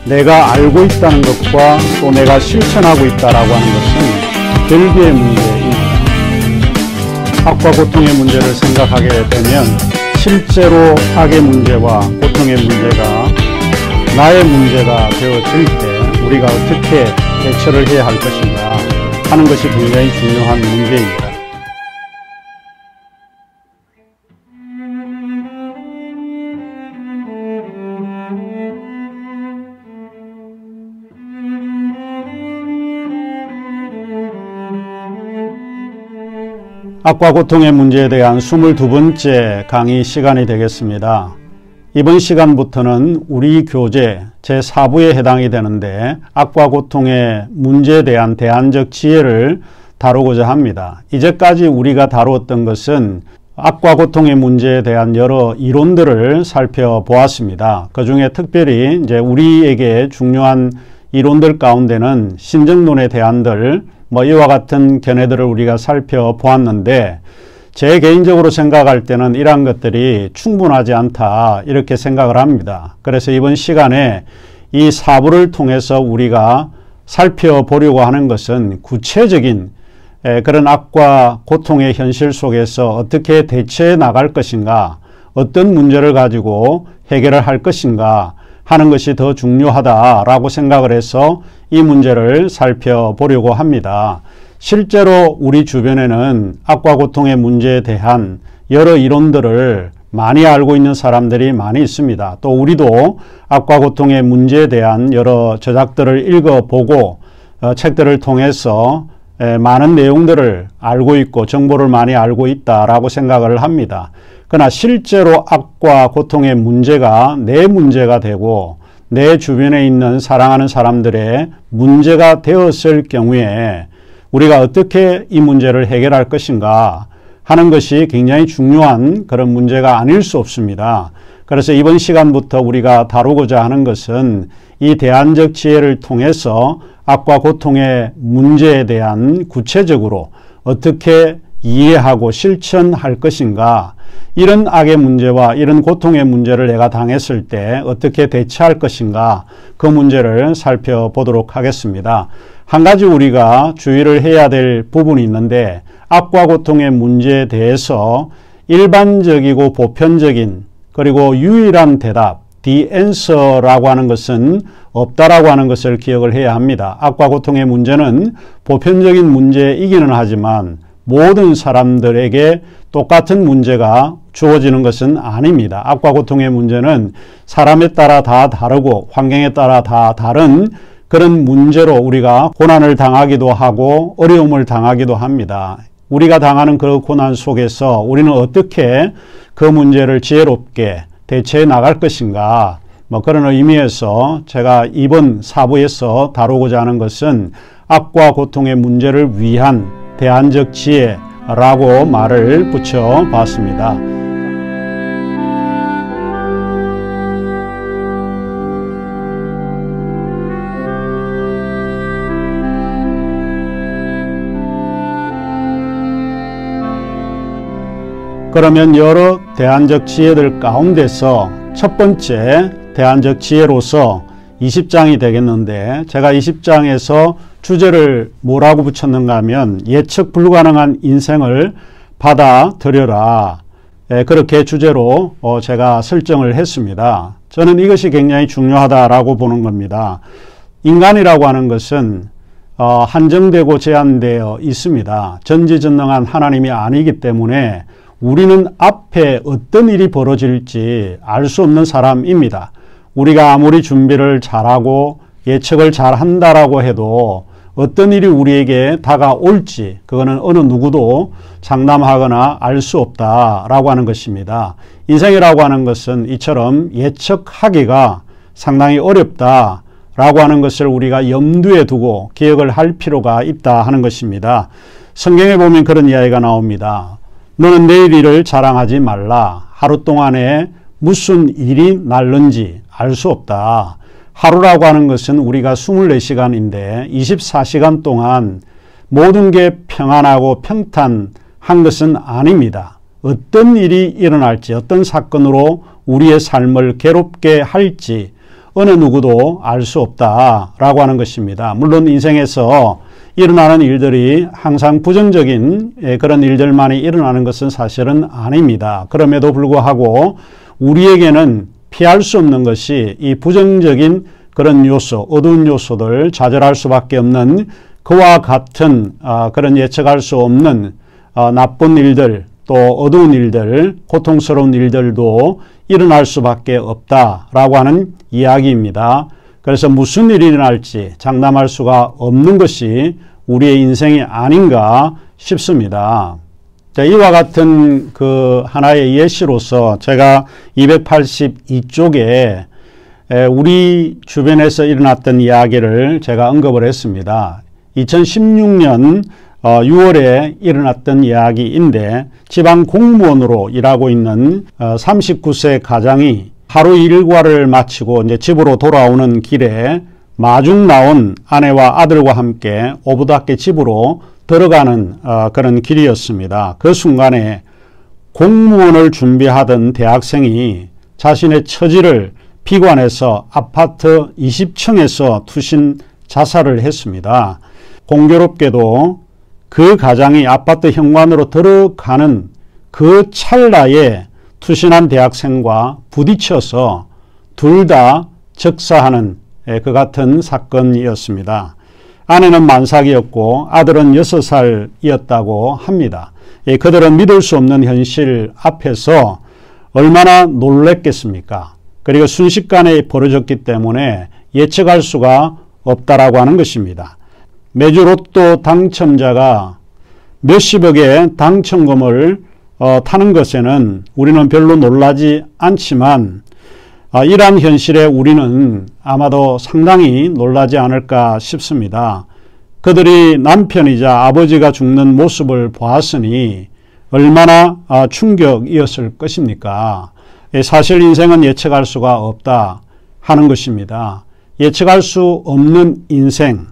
내가 알고 있다는 것과 또 내가 실천하고 있다라고 하는 것은 별개의 문제입니다. 악과 고통의 문제를 생각하게 되면 실제로 악의 문제와 고통의 문제가 나의 문제가 되어질 때 우리가 어떻게 대처를 해야 할 것인가 하는 것이 굉장히 중요한 문제입니다. 악과 고통의 문제에 대한 22번째 강의 시간이 되겠습니다. 이번 시간부터는 우리 교재 제4부에 해당이 되는데 악과 고통의 문제에 대한 대안적 지혜를 다루고자 합니다. 이제까지 우리가 다루었던 것은 악과 고통의 문제에 대한 여러 이론들을 살펴보았습니다. 그 중에 특별히 이제 우리에게 중요한 이론들 가운데는 신정론의 대안들, 이와 같은 견해들을 우리가 살펴보았는데 제 개인적으로 생각할 때는 이러한 것들이 충분하지 않다 이렇게 생각을 합니다. 그래서 이번 시간에 이 4부를 통해서 우리가 살펴보려고 하는 것은 구체적인 그런 악과 고통의 현실 속에서 어떻게 대처해 나갈 것인가, 어떤 문제를 가지고 해결을 할 것인가 하는 것이 더 중요하다라고 생각을 해서 이 문제를 살펴보려고 합니다. 실제로 우리 주변에는 악과 고통의 문제에 대한 여러 이론들을 많이 알고 있는 사람들이 많이 있습니다. 또 우리도 악과 고통의 문제에 대한 여러 저작들을 읽어보고 책들을 통해서 많은 내용들을 알고 있고 정보를 많이 알고 있다라고 생각을 합니다. 그러나 실제로 악과 고통의 문제가 내 문제가 되고 내 주변에 있는 사랑하는 사람들의 문제가 되었을 경우에 우리가 어떻게 이 문제를 해결할 것인가 하는 것이 굉장히 중요한 그런 문제가 아닐 수 없습니다. 그래서 이번 시간부터 우리가 다루고자 하는 것은 이 대안적 지혜를 통해서 악과 고통의 문제에 대한 구체적으로 어떻게 이해하고 실천할 것인가, 이런 악의 문제와 이런 고통의 문제를 내가 당했을 때 어떻게 대처할 것인가, 그 문제를 살펴보도록 하겠습니다. 한 가지 우리가 주의를 해야 될 부분이 있는데 악과 고통의 문제에 대해서 일반적이고 보편적인 그리고 유일한 대답, the answer라고 하는 것은 없다라고 하는 것을 기억을 해야 합니다. 악과 고통의 문제는 보편적인 문제이기는 하지만 모든 사람들에게 똑같은 문제가 주어지는 것은 아닙니다. 악과 고통의 문제는 사람에 따라 다 다르고 환경에 따라 다 다른 그런 문제로 우리가 고난을 당하기도 하고 어려움을 당하기도 합니다. 우리가 당하는 그 고난 속에서 우리는 어떻게 그 문제를 지혜롭게 대처해 나갈 것인가, 그런 의미에서 제가 이번 4부에서 다루고자 하는 것은 악과 고통의 문제를 위한 대안적 지혜라고 말을 붙여봤습니다. 그러면 여러 대안적 지혜들 가운데서 첫 번째 대안적 지혜로서 20장이 되겠는데, 제가 20장에서 주제를 뭐라고 붙였는가 하면 예측 불가능한 인생을 받아들여라, 그렇게 주제로 제가 설정을 했습니다. 저는 이것이 굉장히 중요하다라고 보는 겁니다. 인간이라고 하는 것은 한정되고 제한되어 있습니다. 전지전능한 하나님이 아니기 때문에 우리는 앞에 어떤 일이 벌어질지 알 수 없는 사람입니다. 우리가 아무리 준비를 잘하고 예측을 잘한다라고 해도 어떤 일이 우리에게 다가올지 그거는 어느 누구도 장담하거나 알 수 없다라고 하는 것입니다. 인생이라고 하는 것은 이처럼 예측하기가 상당히 어렵다라고 하는 것을 우리가 염두에 두고 기억을 할 필요가 있다 하는 것입니다. 성경에 보면 그런 이야기가 나옵니다. 너는 내일 일을 자랑하지 말라. 하루 동안에 무슨 일이 날는지 알 수 없다. 하루라고 하는 것은 우리가 24시간인데 24시간 동안 모든 게 평안하고 평탄한 것은 아닙니다. 어떤 일이 일어날지, 어떤 사건으로 우리의 삶을 괴롭게 할지, 어느 누구도 알 수 없다라고 하는 것입니다. 물론 인생에서 일어나는 일들이 항상 부정적인 그런 일들만이 일어나는 것은 사실은 아닙니다. 그럼에도 불구하고 우리에게는 피할 수 없는 것이 이 부정적인 그런 요소, 어두운 요소들, 좌절할 수밖에 없는 그와 같은 그런 예측할 수 없는 나쁜 일들, 또 어두운 일들, 고통스러운 일들도 일어날 수밖에 없다라고 하는 이야기입니다. 그래서 무슨 일이 일어날지 장담할 수가 없는 것이 우리의 인생이 아닌가 싶습니다. 자, 이와 같은 그 하나의 예시로서 제가 282쪽에 우리 주변에서 일어났던 이야기를 제가 언급을 했습니다. 2016년 6월에 일어났던 이야기인데 지방 공무원으로 일하고 있는 39세 가장이 하루 일과를 마치고 이제 집으로 돌아오는 길에 마중 나온 아내와 아들과 함께 오붓하게 집으로 들어가는 그런 길이었습니다. 그 순간에 공무원을 준비하던 대학생이 자신의 처지를 비관해서 아파트 20층에서 투신 자살을 했습니다. 공교롭게도 그 가장이 아파트 현관으로 들어가는 그 찰나에 투신한 대학생과 부딪혀서 둘 다 즉사하는 그 같은 사건이었습니다. 아내는 만삭이었고 아들은 6살이었다고 합니다. 그들은 믿을 수 없는 현실 앞에서 얼마나 놀랬겠습니까? 그리고 순식간에 벌어졌기 때문에 예측할 수가 없다라고 하는 것입니다. 매주 로또 당첨자가 몇십억의 당첨금을 타는 것에는 우리는 별로 놀라지 않지만 이러한 현실에 우리는 아마도 상당히 놀라지 않을까 싶습니다. 그들이 남편이자 아버지가 죽는 모습을 보았으니 얼마나 충격이었을 것입니까? 사실 인생은 예측할 수가 없다 하는 것입니다. 예측할 수 없는 인생,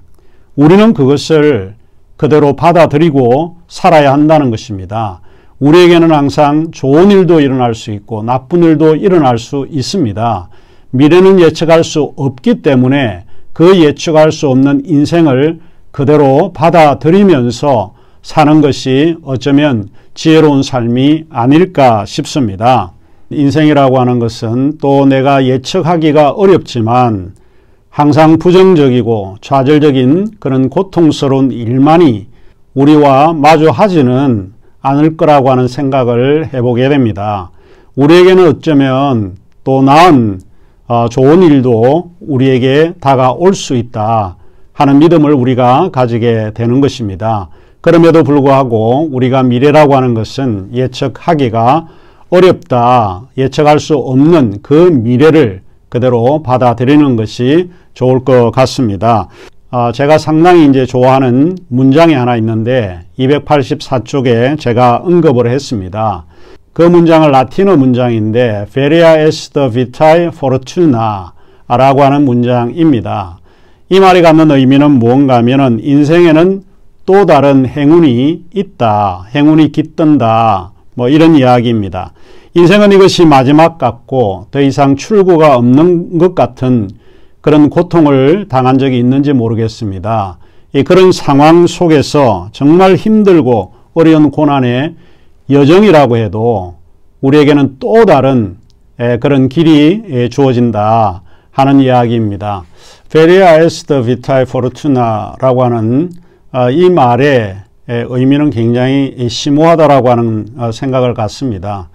우리는 그것을 그대로 받아들이고 살아야 한다는 것입니다. 우리에게는 항상 좋은 일도 일어날 수 있고 나쁜 일도 일어날 수 있습니다. 미래는 예측할 수 없기 때문에 그 예측할 수 없는 인생을 그대로 받아들이면서 사는 것이 어쩌면 지혜로운 삶이 아닐까 싶습니다. 인생이라고 하는 것은 또 내가 예측하기가 어렵지만 항상 부정적이고 좌절적인 그런 고통스러운 일만이 우리와 마주하지는 않을 거라고 하는 생각을 해보게 됩니다. 우리에게는 어쩌면 또 나은 좋은 일도 우리에게 다가올 수 있다 하는 믿음을 우리가 가지게 되는 것입니다. 그럼에도 불구하고 우리가 미래라고 하는 것은 예측하기가 어렵다, 예측할 수 없는 그 미래를 그대로 받아들이는 것이 좋을 것 같습니다. 제가 상당히 이제 좋아하는 문장이 하나 있는데 284쪽에 제가 언급을 했습니다. 그 문장은 라틴어 문장인데 Feria est vitae fortuna 라고 하는 문장입니다. 이 말이 갖는 의미는 무언가 하면은 인생에는 또 다른 행운이 있다, 행운이 깃든다, 뭐 이런 이야기입니다. 인생은 이것이 마지막 같고 더 이상 출구가 없는 것 같은 그런 고통을 당한 적이 있는지 모르겠습니다. 그런 상황 속에서 정말 힘들고 어려운 고난의 여정이라고 해도 우리에게는 또 다른 그런 길이 주어진다 하는 이야기입니다. Feria est vitae fortuna라고 하는 이 말의 의미는 굉장히 심오하다라고 하는 생각을 갖습니다.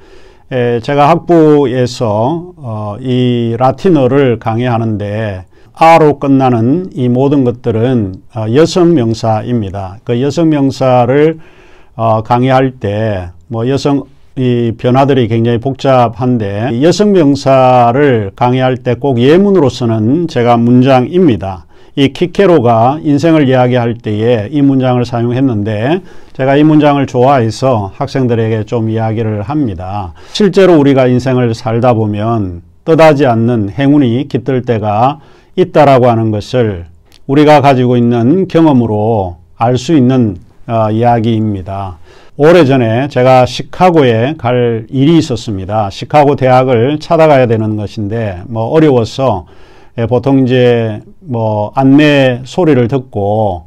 제가 학부에서 이 라틴어를 강의하는데 아로 끝나는 이 모든 것들은 여성명사입니다. 그 여성명사를 강의할 때 뭐 여성 이 변화들이 굉장히 복잡한데 여성명사를 강의할 때 꼭 예문으로서는 제가 문장입니다. 이 키케로가 인생을 이야기할 때에 이 문장을 사용했는데 제가 이 문장을 좋아해서 학생들에게 좀 이야기를 합니다. 실제로 우리가 인생을 살다 보면 뜻하지 않는 행운이 깃들 때가 있다라고 하는 것을 우리가 가지고 있는 경험으로 알 수 있는 이야기입니다. 오래전에 제가 시카고에 갈 일이 있었습니다. 시카고 대학을 찾아가야 되는 것인데 뭐 어려워서 보통 이제 뭐 안내 소리를 듣고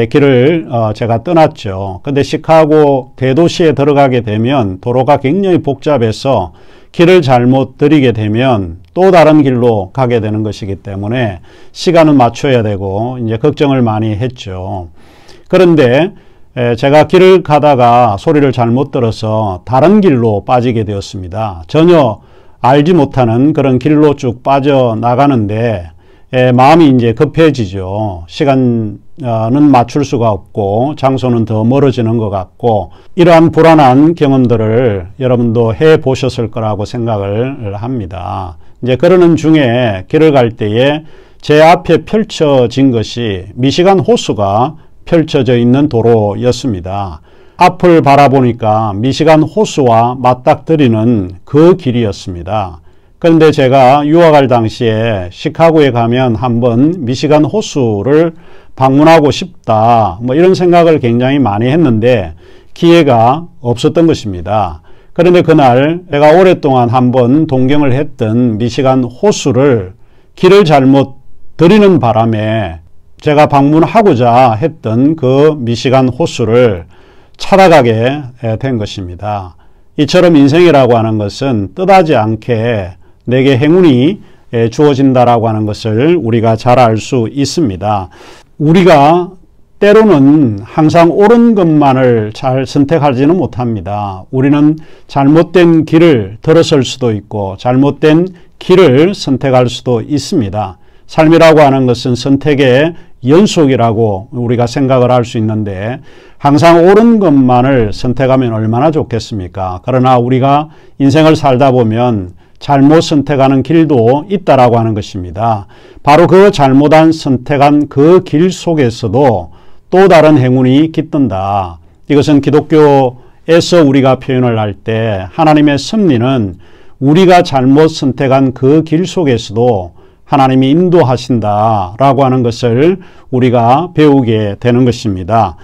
길을 제가 떠났죠. 근데 시카고 대도시에 들어가게 되면 도로가 굉장히 복잡해서 길을 잘못 들이게 되면 또 다른 길로 가게 되는 것이기 때문에 시간을 맞춰야 되고 이제 걱정을 많이 했죠. 그런데 제가 길을 가다가 소리를 잘못 들어서 다른 길로 빠지게 되었습니다. 전혀 알지 못하는 그런 길로 쭉 빠져나가는데 마음이 이제 급해지죠. 시간은 맞출 수가 없고 장소는 더 멀어지는 것 같고 이러한 불안한 경험들을 여러분도 해 보셨을 거라고 생각을 합니다. 이제 그러는 중에 길을 갈 때에 제 앞에 펼쳐진 것이 미시간 호수가 펼쳐져 있는 도로였습니다. 앞을 바라보니까 미시간 호수와 맞닥뜨리는 그 길이었습니다. 그런데 제가 유학할 당시에 시카고에 가면 한번 미시간 호수를 방문하고 싶다 뭐 이런 생각을 굉장히 많이 했는데 기회가 없었던 것입니다. 그런데 그날 제가 오랫동안 한번 동경을 했던 미시간 호수를 길을 잘못 들이는 바람에 제가 방문하고자 했던 그 미시간 호수를 찾아가게 된 것입니다. 이처럼 인생이라고 하는 것은 뜻하지 않게 내게 행운이 주어진다라고 하는 것을 우리가 잘 알 수 있습니다. 우리가 때로는 항상 옳은 것만을 잘 선택하지는 못합니다. 우리는 잘못된 길을 들어설 수도 있고 잘못된 길을 선택할 수도 있습니다. 삶이라고 하는 것은 선택의 연속이라고 우리가 생각을 할 수 있는데 항상 옳은 것만을 선택하면 얼마나 좋겠습니까? 그러나 우리가 인생을 살다 보면 잘못 선택하는 길도 있다라고 하는 것입니다. 바로 그 잘못한 선택한 그 길 속에서도 또 다른 행운이 깃든다. 이것은 기독교에서 우리가 표현을 할 때 하나님의 섭리는 우리가 잘못 선택한 그 길 속에서도 하나님이 인도하신다라고 하는 것을 우리가 배우게 되는 것입니다.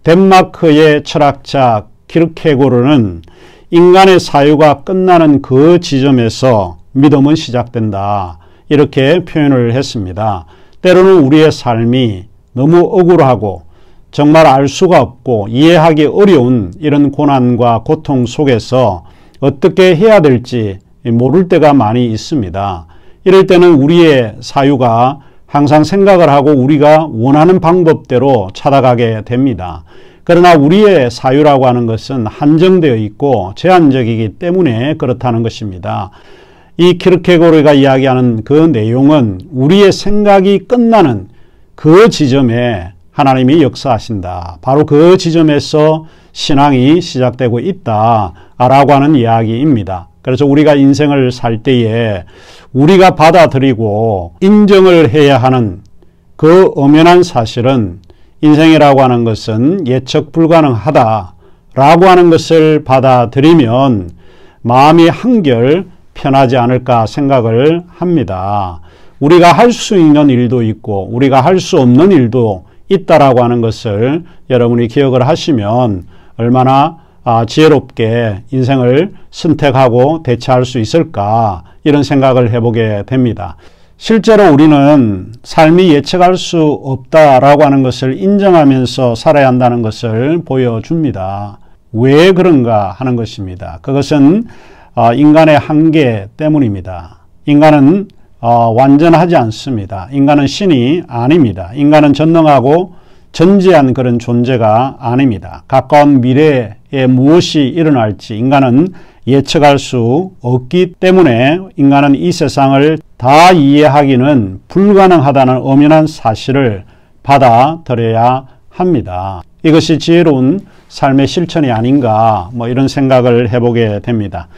덴마크의 철학자 키르케고르는 인간의 사유가 끝나는 그 지점에서 믿음은 시작된다. 이렇게 표현을 했습니다. 때로는 우리의 삶이 너무 억울하고 정말 알 수가 없고 이해하기 어려운 이런 고난과 고통 속에서 어떻게 해야 될지 모를 때가 많이 있습니다. 이럴 때는 우리의 사유가 항상 생각을 하고 우리가 원하는 방법대로 찾아가게 됩니다. 그러나 우리의 사유라고 하는 것은 한정되어 있고 제한적이기 때문에 그렇다는 것입니다. 이 키르케고르가 이야기하는 그 내용은 우리의 생각이 끝나는 그 지점에 하나님이 역사하신다. 바로 그 지점에서 신앙이 시작되고 있다라고 하는 이야기입니다. 그래서 우리가 인생을 살 때에 우리가 받아들이고 인정을 해야 하는 그 엄연한 사실은 인생이라고 하는 것은 예측 불가능하다라고 하는 것을 받아들이면 마음이 한결 편하지 않을까 생각을 합니다. 우리가 할 수 있는 일도 있고 우리가 할 수 없는 일도 있다라고 하는 것을 여러분이 기억을 하시면 얼마나 지혜롭게 인생을 선택하고 대처할 수 있을까 이런 생각을 해보게 됩니다. 실제로 우리는 삶이 예측할 수 없다라고 하는 것을 인정하면서 살아야 한다는 것을 보여줍니다. 왜 그런가 하는 것입니다. 그것은 인간의 한계 때문입니다. 인간은 완전하지 않습니다. 인간은 신이 아닙니다. 인간은 전능하고 전지한 그런 존재가 아닙니다. 가까운 미래에 무엇이 일어날지 인간은 예측할 수 없기 때문에 인간은 이 세상을 다 이해하기는 불가능하다는 엄연한 사실을 받아들여야 합니다. 이것이 지혜로운 삶의 실천이 아닌가 이런 생각을 해보게 됩니다.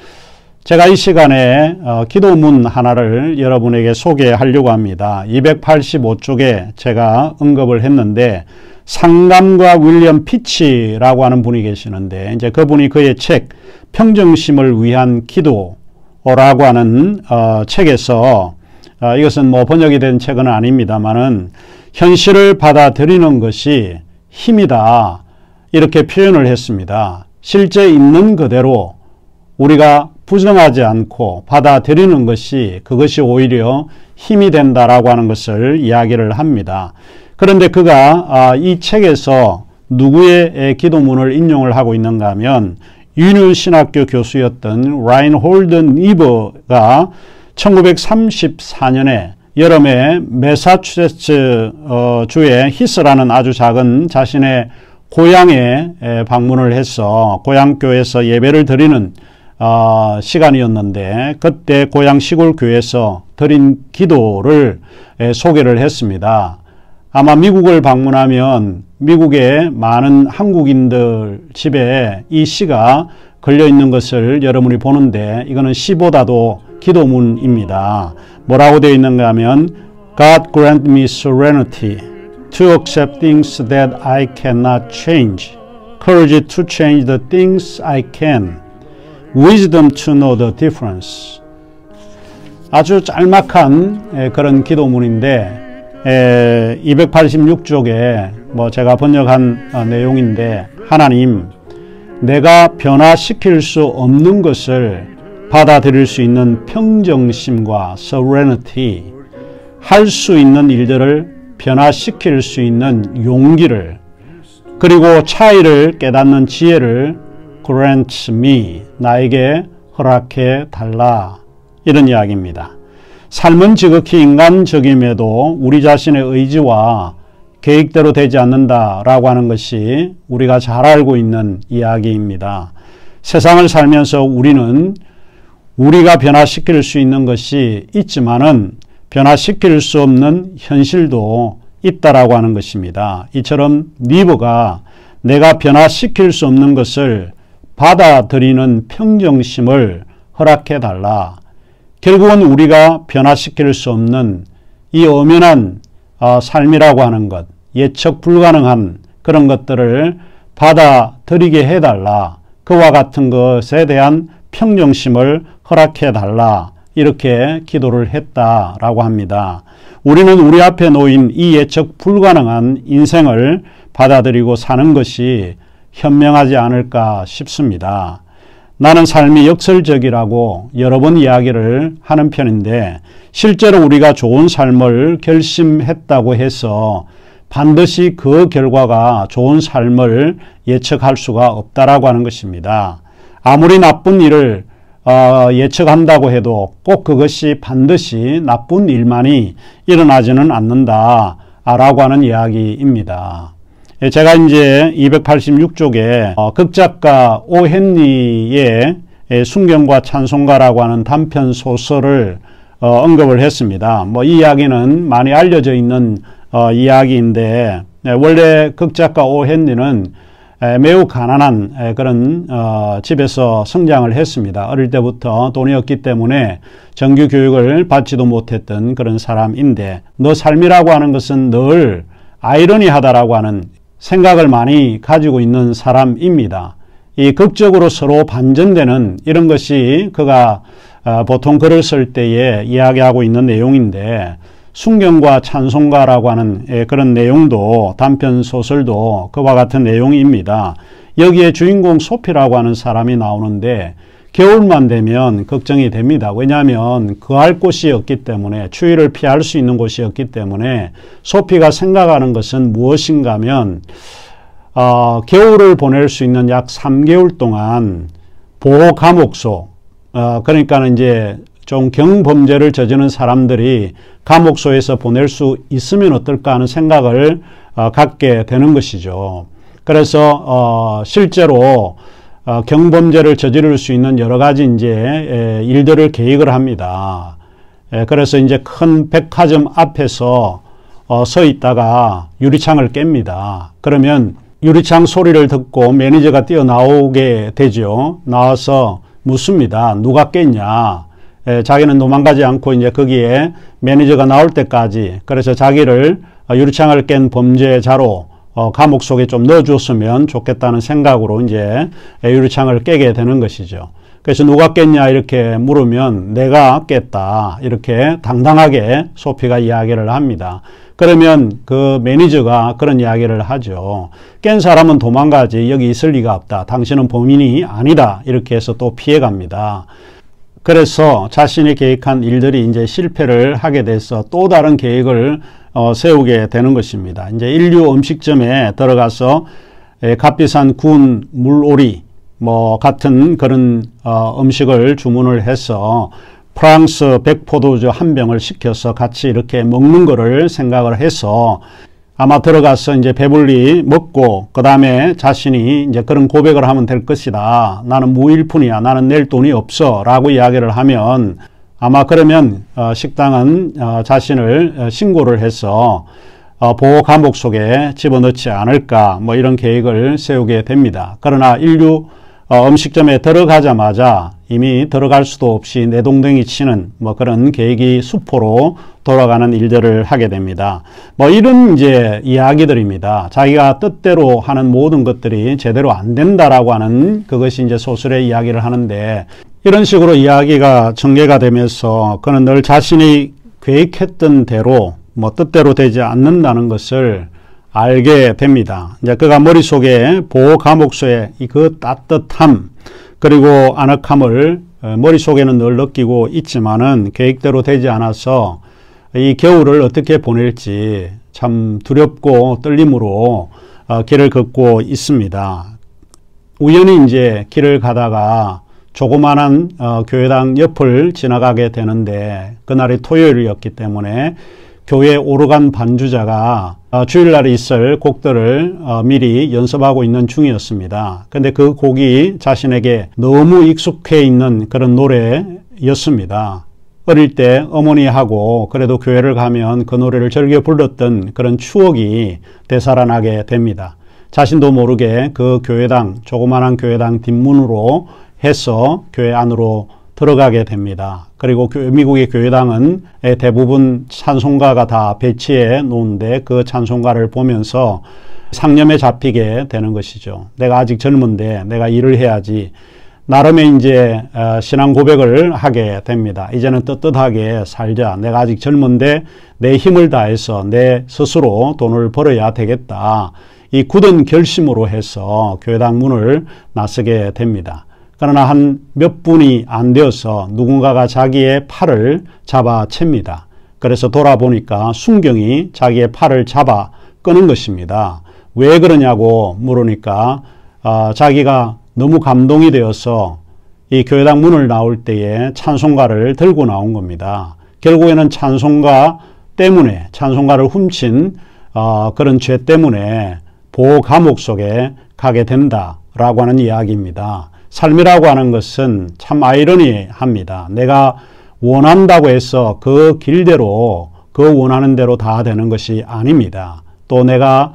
제가 이 시간에 기도문 하나를 여러분에게 소개하려고 합니다. 285쪽에 제가 언급을 했는데 상감과 윌리엄 피치라고 하는 분이 계시는데 이제 그분이 그의 책 평정심을 위한 기도라고 하는 책에서 이것은 번역이 된 책은 아닙니다만은 현실을 받아들이는 것이 힘이다 이렇게 표현을 했습니다. 실제 있는 그대로 우리가 부정하지 않고 받아들이는 것이 그것이 오히려 힘이 된다라고 하는 것을 이야기를 합니다. 그런데 그가 이 책에서 누구의 기도문을 인용을 하고 있는가 하면 유니온신학교 교수였던 라인홀드 니버가 1934년에 여름에 매사추세츠 주의 히스라는 아주 작은 자신의 고향에 방문을 해서 고향교회에서 예배를 드리는 시간이었는데 그때 고향 시골교회에서 드린 기도를 소개를 했습니다. 아마 미국을 방문하면 미국의 많은 한국인들 집에 이 시가 걸려있는 것을 여러분이 보는데 이거는 시보다도 기도문입니다. 뭐라고 되어 있는가 하면 God grant me serenity to accept things that I cannot change, courage to change the things I can, wisdom to know the difference. 아주 짤막한 그런 기도문인데 286쪽에 제가 번역한 내용인데 하나님, 내가 변화시킬 수 없는 것을 받아들일 수 있는 평정심과 serenity, 할 수 있는 일들을 변화시킬 수 있는 용기를, 그리고 차이를 깨닫는 지혜를 grant me, 나에게 허락해 달라, 이런 이야기입니다. 삶은 지극히 인간적임에도 우리 자신의 의지와 계획대로 되지 않는다라고 하는 것이 우리가 잘 알고 있는 이야기입니다. 세상을 살면서 우리는 우리가 변화시킬 수 있는 것이 있지만은 변화시킬 수 없는 현실도 있다라고 하는 것입니다. 이처럼 니버가 내가 변화시킬 수 없는 것을 받아들이는 평정심을 허락해 달라. 결국은 우리가 변화시킬 수 없는 이 엄연한 삶이라고 하는 것, 예측 불가능한 그런 것들을 받아들이게 해달라. 그와 같은 것에 대한 평정심을 허락해 달라. 이렇게 기도를 했다라고 합니다. 우리는 우리 앞에 놓인 이 예측 불가능한 인생을 받아들이고 사는 것이 현명하지 않을까 싶습니다. 나는 삶이 역설적이라고 여러 번 이야기를 하는 편인데 실제로 우리가 좋은 삶을 결심했다고 해서 반드시 그 결과가 좋은 삶을 예측할 수가 없다라고 하는 것입니다. 아무리 나쁜 일을 예측한다고 해도 꼭 그것이 반드시 나쁜 일만이 일어나지는 않는다라고 하는 이야기입니다. 제가 이제 286쪽에 극작가 오 헨리의 순경과 찬송가라고 하는 단편 소설을 언급을 했습니다. 이 이야기는 많이 알려져 있는 이야기인데 원래 극작가 오 헨리는 매우 가난한 그런 집에서 성장을 했습니다. 어릴 때부터 돈이 없기 때문에 정규 교육을 받지도 못했던 그런 사람인데 너 삶이라고 하는 것은 늘 아이러니하다라고 하는 생각을 많이 가지고 있는 사람입니다. 이 극적으로 서로 반전되는 이런 것이 그가 보통 글을 쓸 때에 이야기하고 있는 내용인데 순경과 찬송가라고 하는 그런 내용도 단편 소설도 그와 같은 내용입니다. 여기에 주인공 소피라고 하는 사람이 나오는데 겨울만 되면 걱정이 됩니다. 왜냐하면 거할 곳이 없기 때문에 추위를 피할 수 있는 곳이 없기 때문에 소피가 생각하는 것은 무엇인가 하면 겨울을 보낼 수 있는 약 3개월 동안 보호 감옥소 그러니까 이제 좀 경범죄를 저지르는 사람들이 감옥소에서 보낼 수 있으면 어떨까 하는 생각을 갖게 되는 것이죠. 그래서 실제로 경범죄를 저지를 수 있는 여러 가지 이제 일들을 계획을 합니다. 그래서 이제 큰 백화점 앞에서 서 있다가 유리창을 깹니다. 그러면 유리창 소리를 듣고 매니저가 뛰어나오게 되죠. 나와서 묻습니다. 누가 깼냐? 자기는 도망가지 않고 이제 거기에 매니저가 나올 때까지 그래서 자기를 유리창을 깬 범죄자로 감옥 속에 좀 넣어줬으면 좋겠다는 생각으로 이제 유리창을 깨게 되는 것이죠. 그래서 누가 깼냐 이렇게 물으면 내가 깼다 이렇게 당당하게 소피가 이야기를 합니다. 그러면 그 매니저가 그런 이야기를 하죠. 깬 사람은 도망가지 여기 있을 리가 없다. 당신은 범인이 아니다. 이렇게 해서 또 피해갑니다. 그래서 자신이 계획한 일들이 이제 실패를 하게 돼서 또 다른 계획을 세우게 되는 것입니다. 이제 인류 음식점에 들어가서 값비싼 구운 물오리 뭐 같은 그런 음식을 주문을 해서 프랑스 백포도주 한 병을 시켜서 같이 이렇게 먹는 거를 생각을 해서 아마 들어가서 이제 배불리 먹고 그 다음에 자신이 이제 그런 고백을 하면 될 것이다. 나는 무일푼이야. 나는 낼 돈이 없어. 라고 이야기를 하면 아마 그러면 식당은 자신을 신고를 해서 보호 감옥 속에 집어넣지 않을까 뭐 이런 계획을 세우게 됩니다. 그러나 인류 음식점에 들어가자마자 이미 들어갈 수도 없이 내동댕이 치는 뭐 그런 계획이 수포로 돌아가는 일들을 하게 됩니다. 뭐 이런 이제 이야기들입니다. 자기가 뜻대로 하는 모든 것들이 제대로 안 된다라고 하는 그것이 이제 소설의 이야기를 하는데 이런 식으로 이야기가 전개가 되면서 그는 늘 자신이 계획했던 대로 뭐 뜻대로 되지 않는다는 것을 알게 됩니다. 이제 그가 머릿속에 보호 감옥소의 그 따뜻함 그리고 아늑함을 머릿속에는 늘 느끼고 있지만은 계획대로 되지 않아서 이 겨울을 어떻게 보낼지 참 두렵고 떨림으로 길을 걷고 있습니다. 우연히 이제 길을 가다가 조그마한 교회당 옆을 지나가게 되는데 그날이 토요일이었기 때문에 교회 오르간 반주자가 주일날에 있을 곡들을 미리 연습하고 있는 중이었습니다. 근데 그 곡이 자신에게 너무 익숙해 있는 그런 노래였습니다. 어릴 때 어머니하고 그래도 교회를 가면 그 노래를 즐겨 불렀던 그런 추억이 되살아나게 됩니다. 자신도 모르게 그 교회당, 조그마한 교회당 뒷문으로 해서 교회 안으로 들어가게 됩니다. 그리고 미국의 교회당은 대부분 찬송가가 다 배치해 놓은데 그 찬송가를 보면서 상념에 잡히게 되는 것이죠. 내가 아직 젊은데 내가 일을 해야지. 나름의 이제 신앙 고백을 하게 됩니다. 이제는 떳떳하게 살자. 내가 아직 젊은데 내 힘을 다해서 내 스스로 돈을 벌어야 되겠다. 이 굳은 결심으로 해서 교회당 문을 나서게 됩니다. 그러나 한 몇 분이 안 되어서 누군가가 자기의 팔을 잡아 챕니다. 그래서 돌아보니까 순경이 자기의 팔을 잡아 끄는 것입니다. 왜 그러냐고 물으니까 자기가 너무 감동이 되어서 이 교회당 문을 나올 때에 찬송가를 들고 나온 겁니다. 결국에는 찬송가 때문에 찬송가를 훔친 그런 죄 때문에 보호 감옥 속에 가게 된다라고 하는 이야기입니다. 삶이라고 하는 것은 참 아이러니합니다. 내가 원한다고 해서 그 길대로 그 원하는 대로 다 되는 것이 아닙니다. 또 내가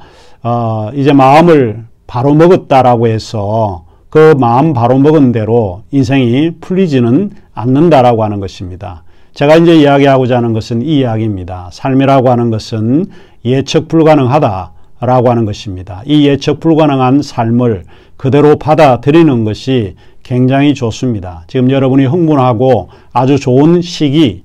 이제 마음을 바로 먹었다라고 해서 그 마음 바로 먹은 대로 인생이 풀리지는 않는다라고 하는 것입니다. 제가 이제 이야기하고자 하는 것은 이 이야기입니다. 삶이라고 하는 것은 예측 불가능하다라고 하는 것입니다. 이 예측 불가능한 삶을 그대로 받아들이는 것이 굉장히 좋습니다. 지금 여러분이 흥분하고 아주 좋은 시기인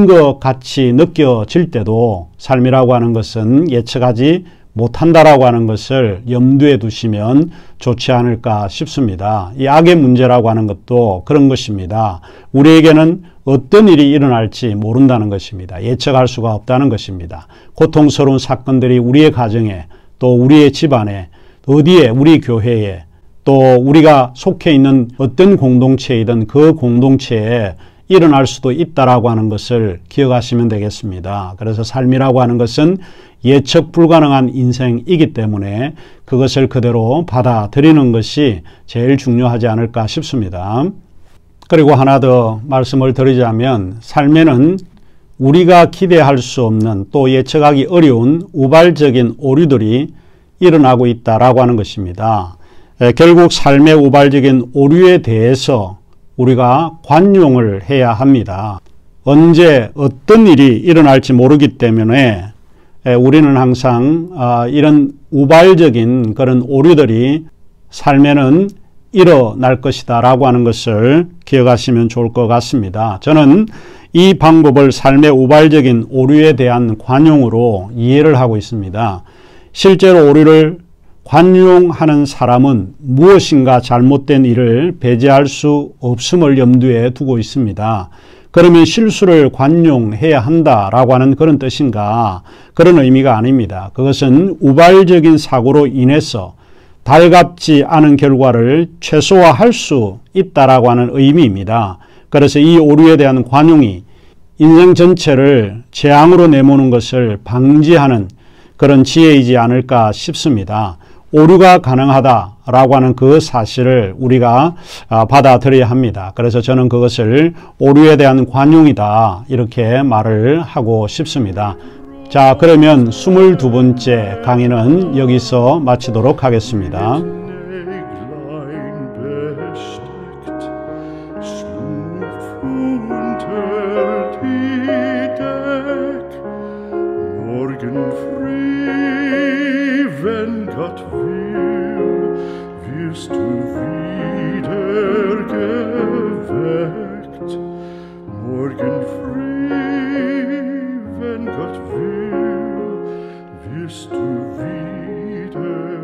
것 같이 느껴질 때도 삶이라고 하는 것은 예측하지 못한다라고 하는 것을 염두에 두시면 좋지 않을까 싶습니다. 이 악의 문제라고 하는 것도 그런 것입니다. 우리에게는 어떤 일이 일어날지 모른다는 것입니다. 예측할 수가 없다는 것입니다. 고통스러운 사건들이 우리의 가정에 또 우리의 집안에 어디에 우리 교회에 또 우리가 속해 있는 어떤 공동체이든 그 공동체에 일어날 수도 있다라고 하는 것을 기억하시면 되겠습니다. 그래서 삶이라고 하는 것은 예측 불가능한 인생이기 때문에 그것을 그대로 받아들이는 것이 제일 중요하지 않을까 싶습니다. 그리고 하나 더 말씀을 드리자면 삶에는 우리가 기대할 수 없는 또 예측하기 어려운 우발적인 오류들이 일어나고 있다라고 하는 것입니다. 결국 삶의 우발적인 오류에 대해서 우리가 관용을 해야 합니다. 언제 어떤 일이 일어날지 모르기 때문에 우리는 항상 이런 우발적인 그런 오류들이 삶에는 일어날 것이다 라고 하는 것을 기억하시면 좋을 것 같습니다. 저는 이 방법을 삶의 우발적인 오류에 대한 관용으로 이해를 하고 있습니다. 실제로 오류를 관용하는 사람은 무엇인가 잘못된 일을 배제할 수 없음을 염두에 두고 있습니다. 그러면 실수를 관용해야 한다라고 하는 그런 뜻인가? 그런 의미가 아닙니다. 그것은 우발적인 사고로 인해서 달갑지 않은 결과를 최소화할 수 있다라고 하는 의미입니다. 그래서 이 오류에 대한 관용이 인생 전체를 재앙으로 내모는 것을 방지하는 그런 지혜이지 않을까 싶습니다. 오류가 가능하다라고 하는 그 사실을 우리가 받아들여야 합니다. 그래서 저는 그것을 오류에 대한 관용이다 이렇게 말을 하고 싶습니다. 자, 그러면 22번째 강의는 여기서 마치도록 하겠습니다. Wenn Gott will, wirst du wieder geweckt. Morgen früh, wenn Gott will, wirst du wieder